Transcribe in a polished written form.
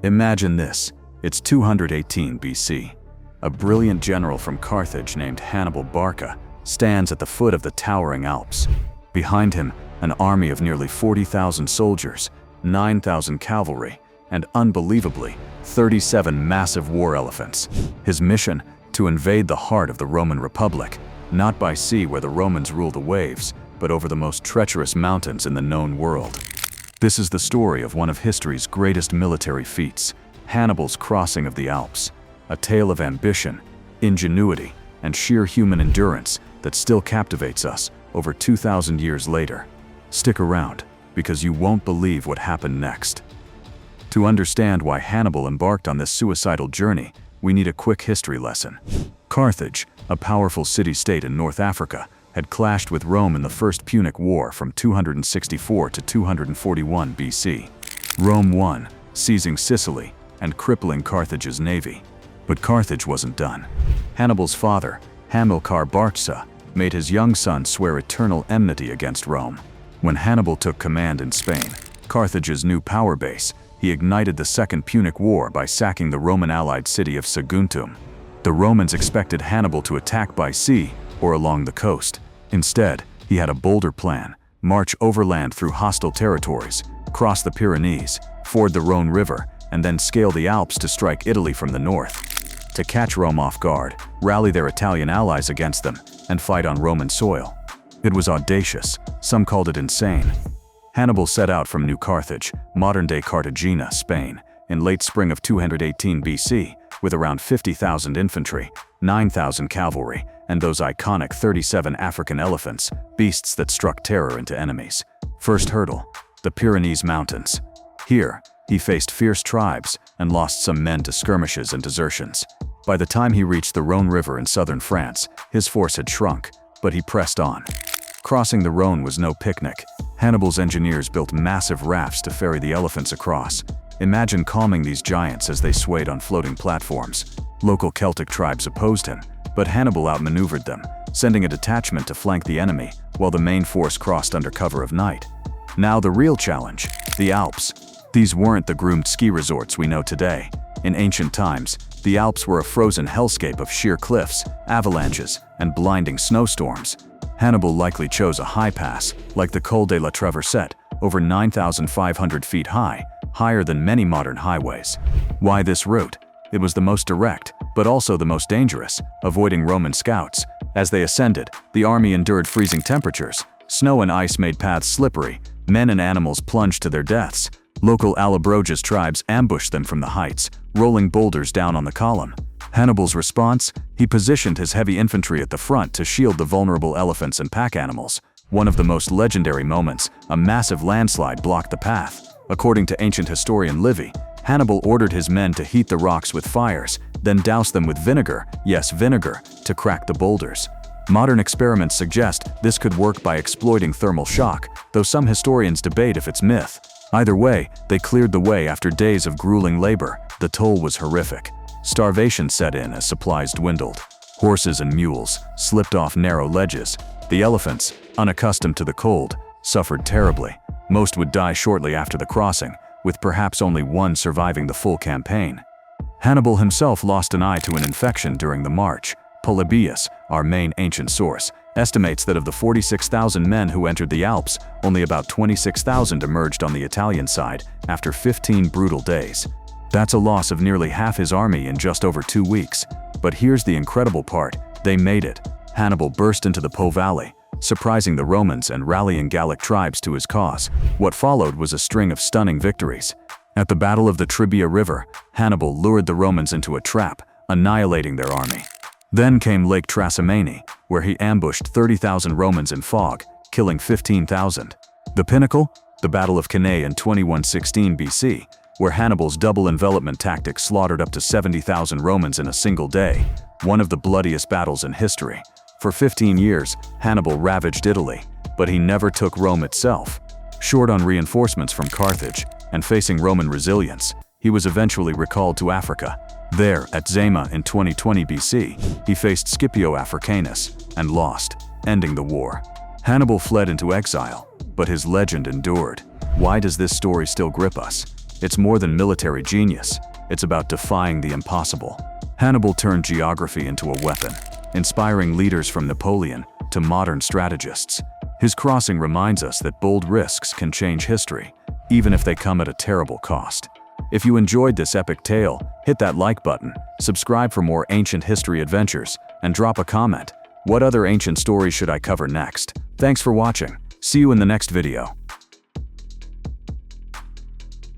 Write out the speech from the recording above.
Imagine this, it's 218 BC. A brilliant general from Carthage named Hannibal Barca stands at the foot of the towering Alps. Behind him, an army of nearly 40,000 soldiers, 9,000 cavalry, and unbelievably, 37 massive war elephants. His mission? To invade the heart of the Roman Republic, not by sea where the Romans rule the waves, but over the most treacherous mountains in the known world. This is the story of one of history's greatest military feats, Hannibal's crossing of the Alps, a tale of ambition, ingenuity, and sheer human endurance that still captivates us over 2,000 years later. Stick around, because you won't believe what happened next. To understand why Hannibal embarked on this suicidal journey, we need a quick history lesson. Carthage, a powerful city-state in North Africa, had clashed with Rome in the First Punic War from 264 to 241 BC. Rome won, seizing Sicily and crippling Carthage's navy. But Carthage wasn't done. Hannibal's father, Hamilcar Barca, made his young son swear eternal enmity against Rome. When Hannibal took command in Spain, Carthage's new power base, he ignited the Second Punic War by sacking the Roman-allied city of Saguntum. The Romans expected Hannibal to attack by sea or along the coast. Instead, he had a bolder plan: march overland through hostile territories, cross the Pyrenees, ford the Rhone River, and then scale the Alps to strike Italy from the north. To catch Rome off guard, rally their Italian allies against them, and fight on Roman soil. It was audacious, some called it insane. Hannibal set out from New Carthage, modern-day Cartagena, Spain, in late spring of 218 BC, with around 50,000 infantry, 9,000 cavalry, and those iconic 37 African elephants, beasts that struck terror into enemies. First hurdle: the Pyrenees Mountains. Here, he faced fierce tribes and lost some men to skirmishes and desertions. By the time he reached the Rhone River in southern France, his force had shrunk, but he pressed on. Crossing the Rhone was no picnic. Hannibal's engineers built massive rafts to ferry the elephants across. Imagine calming these giants as they swayed on floating platforms. Local Celtic tribes opposed him, but Hannibal outmaneuvered them, sending a detachment to flank the enemy while the main force crossed under cover of night. Now the real challenge: the Alps. These weren't the groomed ski resorts we know today. In ancient times, the Alps were a frozen hellscape of sheer cliffs, avalanches, and blinding snowstorms. Hannibal likely chose a high pass, like the Col de la Traversette, over 9,500 feet high, higher than many modern highways. Why this route? It was the most direct, but also the most dangerous, avoiding Roman scouts. As they ascended, the army endured freezing temperatures. Snow and ice made paths slippery. Men and animals plunged to their deaths. Local Allobroges tribes ambushed them from the heights, rolling boulders down on the column. Hannibal's response? He positioned his heavy infantry at the front to shield the vulnerable elephants and pack animals. One of the most legendary moments, a massive landslide blocked the path. According to ancient historian Livy, Hannibal ordered his men to heat the rocks with fires, then douse them with vinegar, yes, vinegar, to crack the boulders. Modern experiments suggest this could work by exploiting thermal shock, though some historians debate if it's myth. Either way, they cleared the way after days of grueling labor. The toll was horrific. Starvation set in as supplies dwindled. Horses and mules slipped off narrow ledges. The elephants, unaccustomed to the cold, suffered terribly. Most would die shortly after the crossing, with perhaps only one surviving the full campaign. Hannibal himself lost an eye to an infection during the march. Polybius, our main ancient source, estimates that of the 46,000 men who entered the Alps, only about 26,000 emerged on the Italian side after 15 brutal days. That's a loss of nearly half his army in just over 2 weeks. But here's the incredible part: they made it. Hannibal burst into the Po Valley, surprising the Romans and rallying Gallic tribes to his cause. What followed was a string of stunning victories. At the Battle of the Trebia River, Hannibal lured the Romans into a trap, annihilating their army. Then came Lake Trasimene, where he ambushed 30,000 Romans in fog, killing 15,000. The pinnacle? The Battle of Cannae in 2116 BC, where Hannibal's double envelopment tactic slaughtered up to 70,000 Romans in a single day, one of the bloodiest battles in history. For 15 years, Hannibal ravaged Italy, but he never took Rome itself. Short on reinforcements from Carthage and facing Roman resilience, he was eventually recalled to Africa. There, at Zama in 2020 BC, he faced Scipio Africanus and lost, ending the war. Hannibal fled into exile, but his legend endured. Why does this story still grip us? It's more than military genius. It's about defying the impossible. Hannibal turned geography into a weapon, inspiring leaders from Napoleon to modern strategists. His crossing reminds us that bold risks can change history, even if they come at a terrible cost. If you enjoyed this epic tale, hit that like button, subscribe for more ancient history adventures, and drop a comment. What other ancient stories should I cover next? Thanks for watching. See you in the next video.